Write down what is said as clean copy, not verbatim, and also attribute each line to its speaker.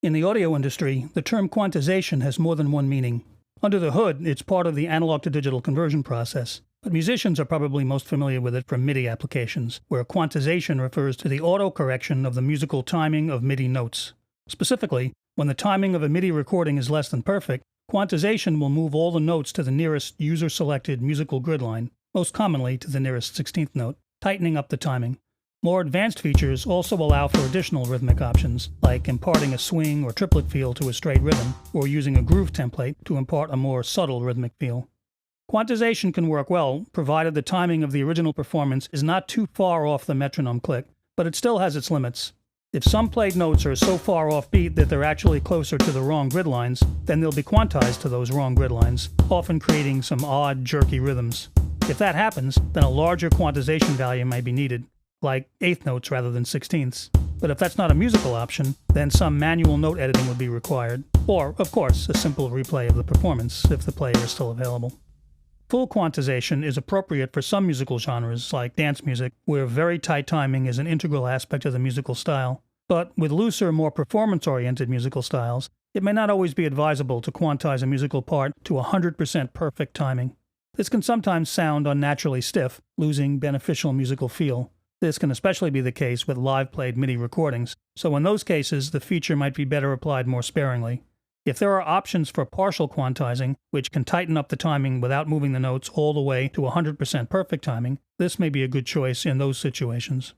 Speaker 1: In the audio industry, the term quantization has more than one meaning. Under the hood, it's part of the analog-to-digital conversion process, but musicians are probably most familiar with it from MIDI applications, where quantization refers to the auto-correction of the musical timing of MIDI notes. Specifically, when the timing of a MIDI recording is less than perfect, quantization will move all the notes to the nearest user-selected musical grid line, most commonly to the nearest 16th note, tightening up the timing. More advanced features also allow for additional rhythmic options, like imparting a swing or triplet feel to a straight rhythm, or using a groove template to impart a more subtle rhythmic feel. Quantization can work well, provided the timing of the original performance is not too far off the metronome click, but it still has its limits. If some played notes are so far off beat that they're actually closer to the wrong grid lines, then they'll be quantized to those wrong grid lines, often creating some odd, jerky rhythms. If that happens, then a larger quantization value may be needed, like eighth notes rather than sixteenths. But if that's not a musical option, then some manual note editing would be required. Or, of course, a simple replay of the performance if the player is still available. Full quantization is appropriate for some musical genres, like dance music, where very tight timing is an integral aspect of the musical style. But with looser, more performance-oriented musical styles, it may not always be advisable to quantize a musical part to 100% perfect timing. This can sometimes sound unnaturally stiff, losing beneficial musical feel. This can especially be the case with live-played MIDI recordings, so in those cases the feature might be better applied more sparingly. If there are options for partial quantizing, which can tighten up the timing without moving the notes all the way to 100% perfect timing, this may be a good choice in those situations.